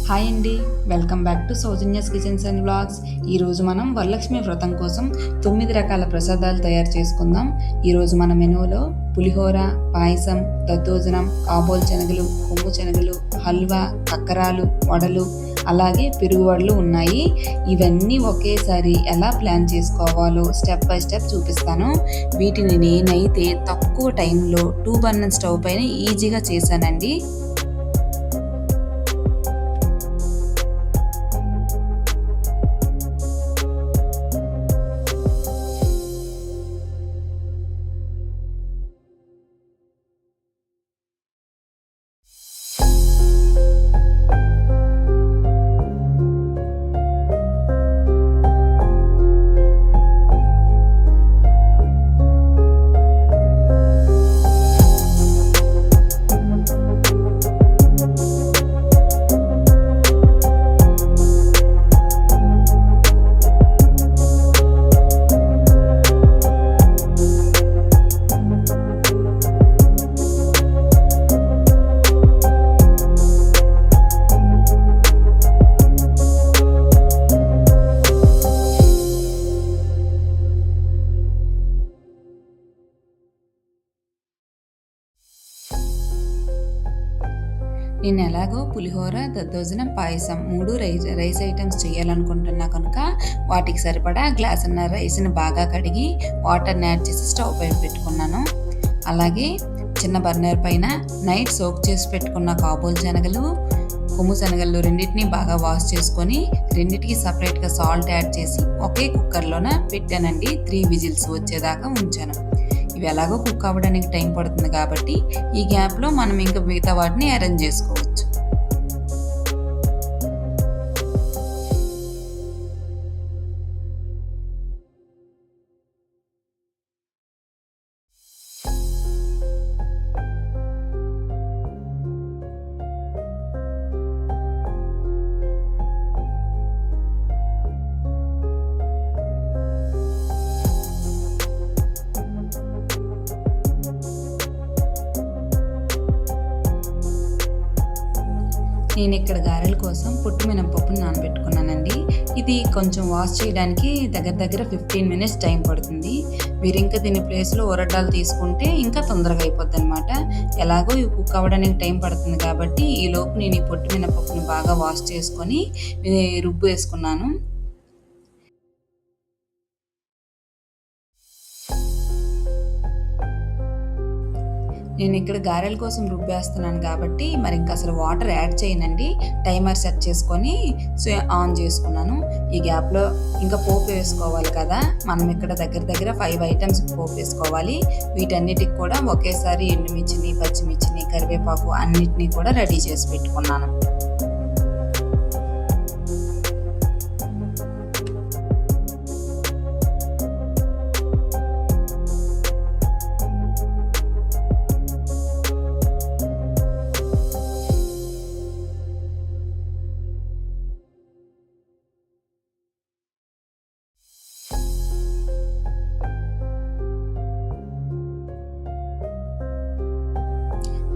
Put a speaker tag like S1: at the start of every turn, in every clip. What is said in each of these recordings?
S1: Hi అండి. Welcome back to Soujanya's kitchens and vlogs. ఈరోజు మనం వరలక్ష్మి వ్రతం కోసం 9 రకాల ప్రసాదాలు తయారు చేసుకుందాం. ఈరోజు మన మెనూలో పులిహోర, పాయసం, దద్దోజనం, కాబోల్ శనగలు, కొమ్ము శనగలు, హల్వా, కక్కరాలు, వడలు, అలాగే పెరుగు వడలు ఉన్నాయి. ఇవన్నీ ఒకేసారి ఎలా ప్లాన్ చేసుకోవాలో స్టెప్ బై స్టెప్ చూపిస్తాను. వీటిని నేనైతే తక్కువ టైంలో 2 బర్నర్ స్టవ్ పైన ఈజీగా చేశానండి. నేను ఎలాగో పులిహోర, దద్దోజనం, పాయసం 3 రైస్ ఐటమ్స్ చేయాలనుకుంటున్నా కనుక వాటికి సరిపడా గ్లాసున్నర రైస్ని బాగా కడిగి వాటర్ని యాడ్ చేసి స్టవ్ పైన పెట్టుకున్నాను. అలాగే చిన్న బర్నర్ పైన నైట్ సోక్ చేసి పెట్టుకున్న కాబోల్ శనగలు, కొమ్ము శనగలు రెండింటిని బాగా వాష్ చేసుకొని రెండింటికి సపరేట్గా సాల్ట్ యాడ్ చేసి ఒకే కుక్కర్లోన పెట్టానండి. 3 విజిల్స్ వచ్చేదాకా ఉంచాను. ఇవి ఎలాగో కుక్ అవ్వడానికి టైం పడుతుంది కాబట్టి ఈ గ్యాప్లో మనం ఇంకా మిగతా వాటిని అరేంజ్ చేసుకోవచ్చు. నేను ఇక్కడ గారెల కోసం పొట్టు మినపప్పును నానబెట్టుకున్నానండి. ఇది కొంచెం వాష్ చేయడానికి దగ్గర 15 మినిట్స్ టైం పడుతుంది. మీరు ఇంకా దీని ప్లేస్లో ఉరడ్డాలు తీసుకుంటే ఇంకా తొందరగా అయిపోద్ది అనమాట. ఎలాగో ఇవి కుక్ అవ్వడానికి టైం పడుతుంది కాబట్టి ఈలోపు నేను ఈ పొట్టు మినపప్పును బాగా వాష్ చేసుకొని రుబ్బు వేసుకున్నాను. నేను ఇక్కడ గారెల కోసం రుబ్బేస్తున్నాను కాబట్టి మరి ఇంకా అసలు వాటర్ యాడ్ చేయనండి. టైమర్ సెట్ చేసుకొని ఆన్ చేసుకున్నాను. ఈ గ్యాప్లో ఇంకా పోపు వేసుకోవాలి కదా. మనం ఇక్కడ దగ్గర 5 ఐటమ్స్ పోపు వేసుకోవాలి. వీటన్నిటికి కూడా ఒకేసారి ఎండుమిర్చిని, పచ్చిమిర్చిని, కరివేపాకు అన్నిటినీ కూడా రెడీ చేసి పెట్టుకున్నాను.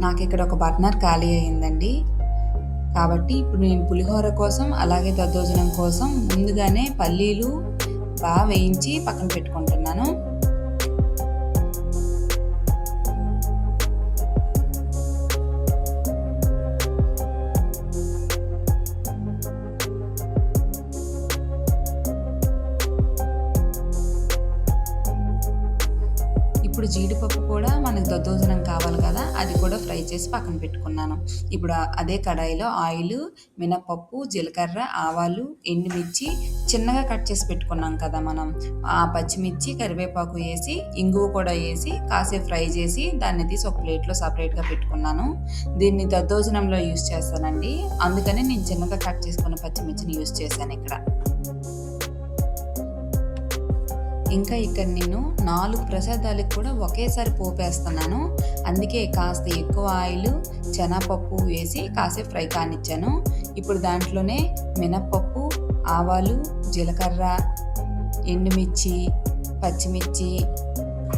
S1: నాకు ఇక్కడ ఒక బర్నర్ ఖాళీ అయ్యిందండి. కాబట్టి ఇప్పుడు నేను పులిహోర కోసం అలాగే దద్దోజనం కోసం ముందుగానే పల్లీలు బాగా వేయించి పక్కన పెట్టుకుంటున్నాను. ఇప్పుడు జీడిపప్పు కూడా మనకు దద్దోజనం కావాలి కదా, అది కూడా ఫ్రై చేసి పక్కన పెట్టుకున్నాను. ఇప్పుడు అదే కడాయిలో ఆయిల్, మినపప్పు, జీలకర్ర, ఆవాలు, ఎండుమిర్చి చిన్నగా కట్ చేసి పెట్టుకున్నాం కదా మనం, ఆ పచ్చిమిర్చి, కరివేపాకు వేసి ఇంగువ కూడా వేసి కాసేపు ఫ్రై చేసి దాన్ని తీసి ఒక ప్లేట్లో సపరేట్గా పెట్టుకున్నాను. దీన్ని దద్దోజనంలో యూజ్ చేస్తానండి, అందుకని నేను చిన్నగా కట్ చేసుకున్న పచ్చిమిర్చిని యూజ్ చేశాను ఇక్కడ. ఇంకా ఇక్కడ నేను 4 ప్రసాదాలకు కూడా ఒకేసారి పోపేస్తున్నాను. అందుకే కాస్త ఎక్కువ ఆయిల్, శనగపప్పు వేసి కాసేపు ఫ్రై కానిచ్చాను. ఇప్పుడు దాంట్లోనే మినప్పప్పు, ఆవాలు, జీలకర్ర, ఎండుమిర్చి, పచ్చిమిర్చి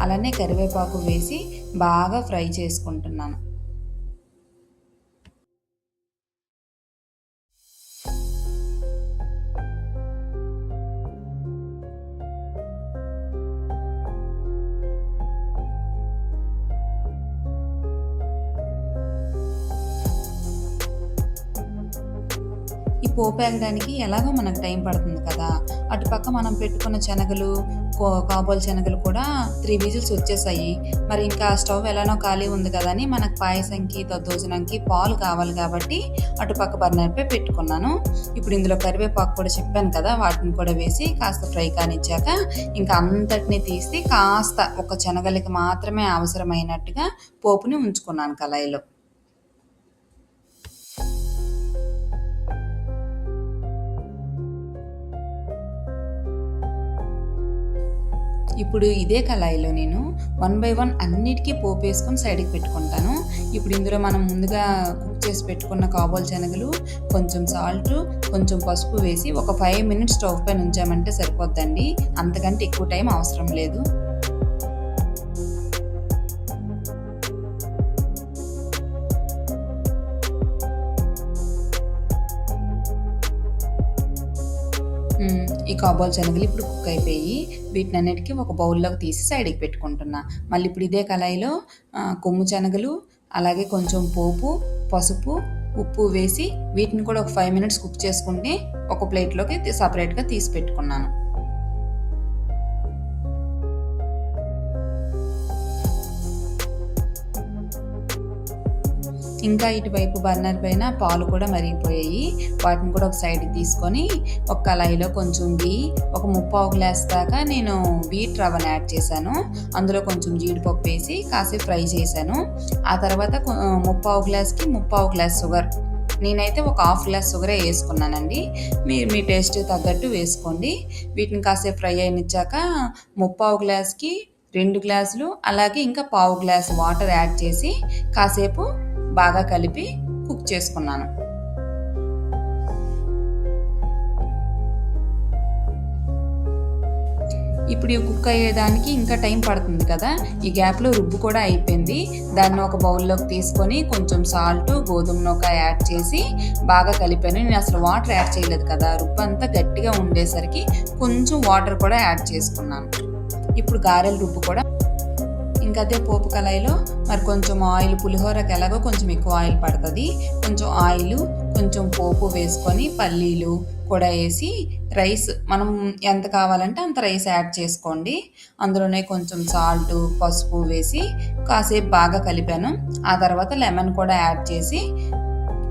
S1: అలానే కరివేపాకు వేసి బాగా ఫ్రై చేసుకుంటున్నాను. ఈ పోపు ఎగడానికి ఎలాగో మనకు టైం పడుతుంది కదా! అటుపక్క మనం పెట్టుకున్న శనగలు, కాబోలు శనగలు కూడా 3 విజిల్స్ వచ్చేసాయి. మరి ఇంకా స్టవ్ ఎలానో ఖాళీ ఉంది కదా అని మనకు పాయసంకి, దద్దోజనంకి పాలు కావాలి కాబట్టి అటుపక్క బర్నర్‌పై పెట్టుకున్నాను. ఇప్పుడు ఇందులో కరివేపాకు కూడా చెప్పాను కదా! వాటిని కూడా వేసి కాస్త ఫ్రై కానిచ్చాక ఇంకా అంతటిని తీసి కాస్త ఒక శనగలకి మాత్రమే అవసరమైనట్టుగా పోపుని ఉంచుకున్నాను కళాయిలో. ఇప్పుడు ఇదే కళాయిలో నేను 1 బై 1 అన్నిటికీ పోపేసుకొని సైడ్‌కి పెట్టుకుంటాను. ఇప్పుడు ఇందులో మనం ముందుగా కుక్ చేసి పెట్టుకున్న కాబోలు శనగలు, కొంచెం సాల్టు, కొంచెం పసుపు వేసి ఒక 5 మినిట్స్ స్టవ్ పైన ఉంచామంటే సరిపోద్దండి. అంతకంటే ఎక్కువ టైం అవసరం లేదు. ఈ కాబోలు శనగలు ఇప్పుడు కుక్ అయిపోయి వీటినన్నిటికీ ఒక బౌల్లోకి తీసి సైడ్‌కి పెట్టుకుంటున్నా. మళ్ళీ ఇప్పుడు ఇదే కళాయిలో కొమ్ము శనగలు, అలాగే కొంచెం పోపు, పసుపు, ఉప్పు వేసి వీటిని కూడా ఒక 5 మినిట్స్ కుక్ చేసుకుంటే ఒక ప్లేట్‌లోకి సెపరేట్‌గా తీసి పెట్టుకున్నాను. ఇంకా ఇటువైపు బర్నర్ పైన పాలు కూడా మరిగిపోయాయి. వాటిని కూడా ఒక సైడ్‌కి తీసుకొని ఒక కళాయిలో కొంచెం ఘీ, ఒక 3/4 గ్లాస్ దాకా నేను వీట్ రవ్వని యాడ్ చేశాను. అందులో కొంచెం జీడిపప్పు వేసి కాసేపు ఫ్రై చేశాను. ఆ తర్వాత 3/4 గ్లాస్‌కి 3/4 గ్లాస్ షుగర్, నేనైతే ఒక హాఫ్ గ్లాస్ షుగరే వేసుకున్నానండి. మీరు మీ టేస్ట్ తగ్గట్టు వేసుకోండి. వీటిని కాసేపు ఫ్రై అయినిచ్చాక 3/4 గ్లాస్‌కి 2 గ్లాసులు, అలాగే ఇంకా పావు గ్లాస్ వాటర్ యాడ్ చేసి కాసేపు బాగా కలిపి కుక్ చేసుకున్నాను. ఇప్పుడు ఈ కుక్ అయ్యేదానికి ఇంకా టైం పడుతుంది కదా! ఈ గ్యాప్‌లో రుబ్బు కూడా అయిపోయింది. దాన్ని ఒక బౌల్‌లోకి తీసుకొని కొంచెం సాల్టు, గోధుమ నూక యాడ్ చేసి బాగా కలిపాను. నేను అసలు వాటర్ యాడ్ చేయలేదు కదా! రుబ్బంతా గట్టిగా ఉండేసరికి కొంచెం వాటర్ కూడా యాడ్ చేసుకున్నాను. ఇప్పుడు గారెల రుబ్బు కూడా ఇంకా అదే పోపు కళాయిలో మరి కొంచెం ఆయిల్, పులిహోరకి ఎలాగో కొంచెం ఎక్కువ ఆయిల్ పడుతుంది. కొంచెం ఆయిలు, కొంచెం పోపు వేసుకొని పల్లీలు కూడా వేసి రైస్ మనం ఎంత కావాలంటే అంత రైస్ యాడ్ చేసుకోండి. అందులోనే కొంచెం సాల్టు, పసుపు వేసి కాసేపు బాగా కలిపాను. ఆ తర్వాత లెమన్ కూడా యాడ్ చేసి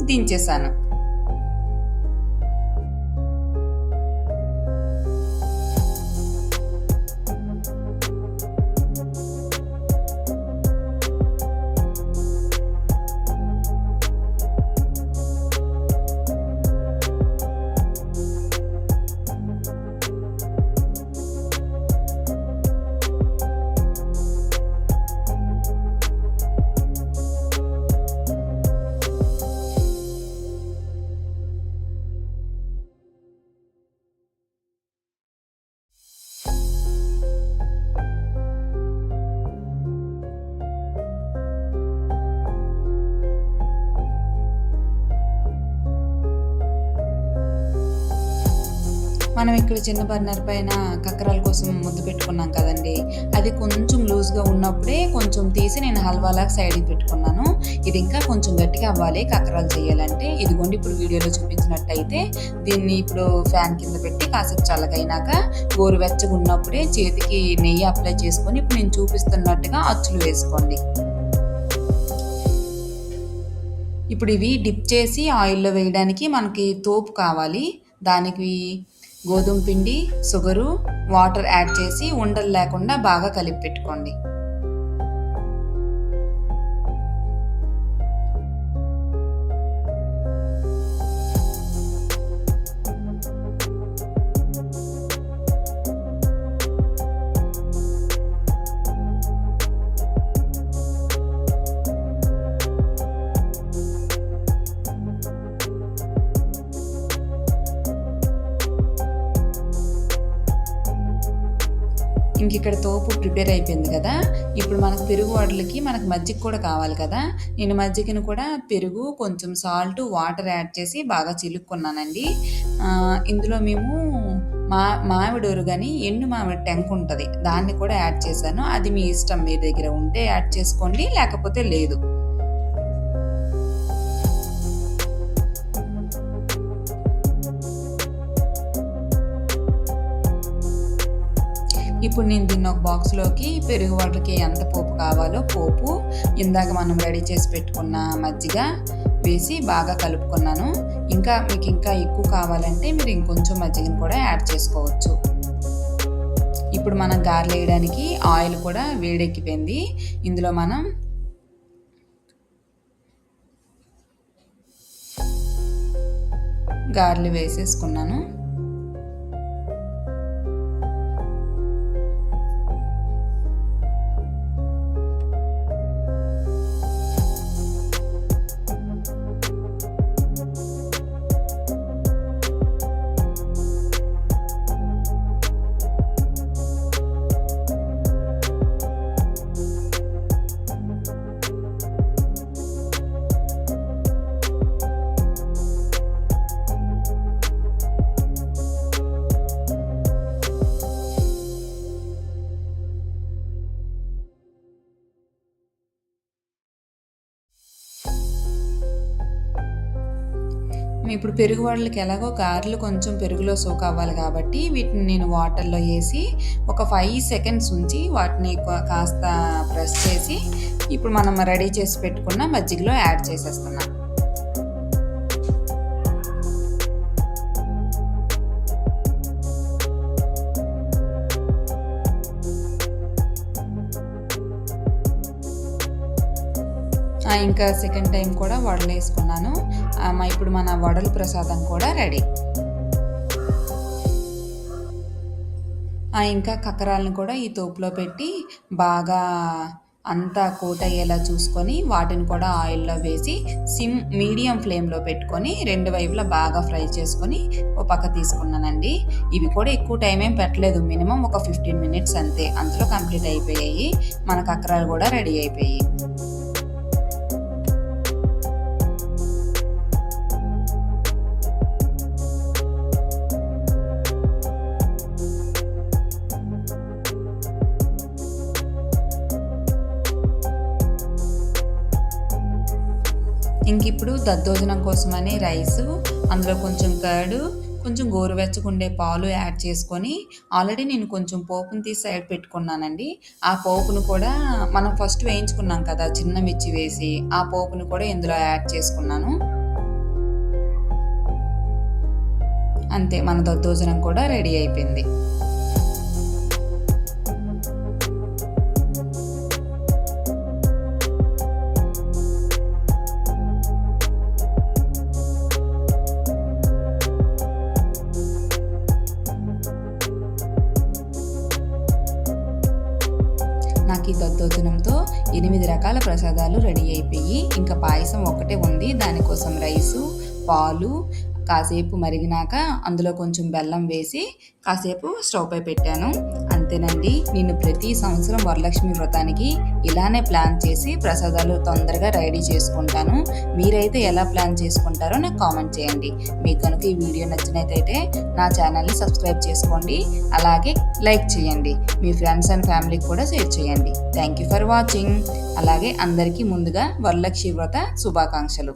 S1: దించేసాను. మనం ఇక్కడ చిన్న బర్నర్ పైన కక్కరాల కోసం ముద్ద పెట్టుకున్నాం కదండి, అది కొంచెం లూజ్గా ఉన్నప్పుడే కొంచెం తీసి నేను హల్వాలాగా సైడ్కి పెట్టుకున్నాను. ఇది ఇంకా కొంచెం గట్టిగా అవ్వాలి కక్కరాలు చేయాలంటే. ఇదిగోండి ఇప్పుడు వీడియోలో చూపించినట్టయితే దీన్ని ఇప్పుడు ఫ్యాన్ కింద పెట్టి కాసేపు చల్లగైనాక గోరువెచ్చగా ఉన్నప్పుడే చేతికి నెయ్యి అప్లై చేసుకొని ఇప్పుడు నేను చూపిస్తున్నట్టుగా అచ్చులు వేసుకోండి. ఇప్పుడు ఇవి డిప్ చేసి ఆయిల్లో వేయడానికి మనకి తోపు కావాలి. దానికి గోధుమ పిండి, షుగరు, వాటర్ యాడ్ చేసి ఉండలు లేకుండా బాగా కలిపి పెట్టుకోండి. ఇంక ఇక్కడ తోపు ప్రిపేర్ అయిపోయింది కదా! ఇప్పుడు మనకు పెరుగు వడలకి మనకు మజ్జిగ కూడా కావాలి కదా! నేను మజ్జిగను కూడా పెరుగు, కొంచెం సాల్టు, వాటర్ యాడ్ చేసి బాగా చిలుక్కున్నానండి. ఇందులో మేము మామిడోరు గాని ఎండు మామిడి టెంక ఉంటది. దాన్ని కూడా యాడ్ చేశాను. అది మీ ఇష్టం. మీ దగ్గర ఉంటే యాడ్ చేసుకోండి, లేకపోతే లేదు. ఇప్పుడు నేను దీన్ని ఒక బాక్స్‌లోకి పెరుగు వాటర్‌కి ఎంత పోపు కావాలో పోపు, ఇందాక మనం రెడీ చేసి పెట్టుకున్న మజ్జిగ వేసి బాగా కలుపుకున్నాను. మీకు ఇంకా ఎక్కువ కావాలంటే మీరు ఇంకొంచెం మజ్జిగను కూడా యాడ్ చేసుకోవచ్చు. ఇప్పుడు మనం గారెలేయడానికి ఆయిల్ కూడా వేడెక్కిపోయింది. ఇందులో మనం గారెలు వేసేసుకున్నాను. ఇప్పుడు పెరుగు వడలకి ఎలాగో గారెలు కొంచెం పెరుగులో సోక్ అవ్వాలి కాబట్టి వీటిని నేను వాటర్‌లో ఏసి ఒక 5 సెకండ్స్ ఉంచి వాటిని కాస్త ప్రెస్ చేసి ఇప్పుడు మనం రెడీ చేసి పెట్టుకున్న మజ్జిగలో యాడ్ చేసేస్తున్నాను. ఇంకా సెకండ్ టైం కూడా వడలేసుకున్నాను. ఇప్పుడు మన వడల ప్రసాదం కూడా రెడీ. ఇంకా కక్కరాలను కూడా ఈ తోపులో పెట్టి బాగా అంతా కోట్ అయ్యేలా చూసుకొని వాటిని కూడా ఆయిల్‌లో వేసి మీడియం ఫ్లేమ్‌లో పెట్టుకొని 2 వైపులా బాగా ఫ్రై చేసుకొని ఓ పక్క తీసుకున్నానండి. ఇవి కూడా ఎక్కువ టైం ఏం పెట్టలేదు. మినిమమ్ ఒక 15 మినిట్స్ అంతే. అంతలో కంప్లీట్ అయిపోయాయి. మన కక్కరాలు కూడా రెడీ అయిపోయాయి. ఇప్పుడు దద్దోజనం కోసమని రైసు, అందులో కొంచెం కర్డు, కొంచెం గోరువెచ్చగుండే పాలు యాడ్ చేసుకొని ఆల్రెడీ నేను కొంచెం పోపుని తీసి సైడ్ పెట్టుకున్నానండి. ఆ పోపును కూడా మనం ఫస్ట్ వేయించుకున్నాం కదా చిన్న మిర్చి వేసి, ఆ పోపును కూడా ఇందులో యాడ్ చేసుకున్నాను. అంతే, మన దద్దోజనం కూడా రెడీ అయిపోయింది. నాకు ఈ దద్దోజనంతో 8 రకాల ప్రసాదాలు రెడీ అయిపోయి ఇంకా పాయసం ఒక్కటే ఉంది. దానికోసం రైసు, పాలు కాసేపు మరిగినాక అందులో కొంచెం బెల్లం వేసి కాసేపు స్టవ్ పై పెట్టాను. అంతేనండి. నేను ప్రతి సంవత్సరం వరలక్ష్మి వ్రతానికి ఇలానే ప్లాన్ చేసి ప్రసాదాలు తొందరగా రెడీ చేసుకుంటాను. మీరైతే ఎలా ప్లాన్ చేసుకుంటారో నాకు కామెంట్ చేయండి. మీకు కనుక ఈ వీడియో నచ్చినట్టయితే నా ఛానల్ని సబ్స్క్రైబ్ చేసుకోండి. అలాగే లైక్ చేయండి. మీ ఫ్రెండ్స్ అండ్ ఫ్యామిలీకి కూడా షేర్ చేయండి. Thank you for watching. అలాగే అందరికీ ముందుగా వరలక్ష్మి వ్రత శుభాకాంక్షలు.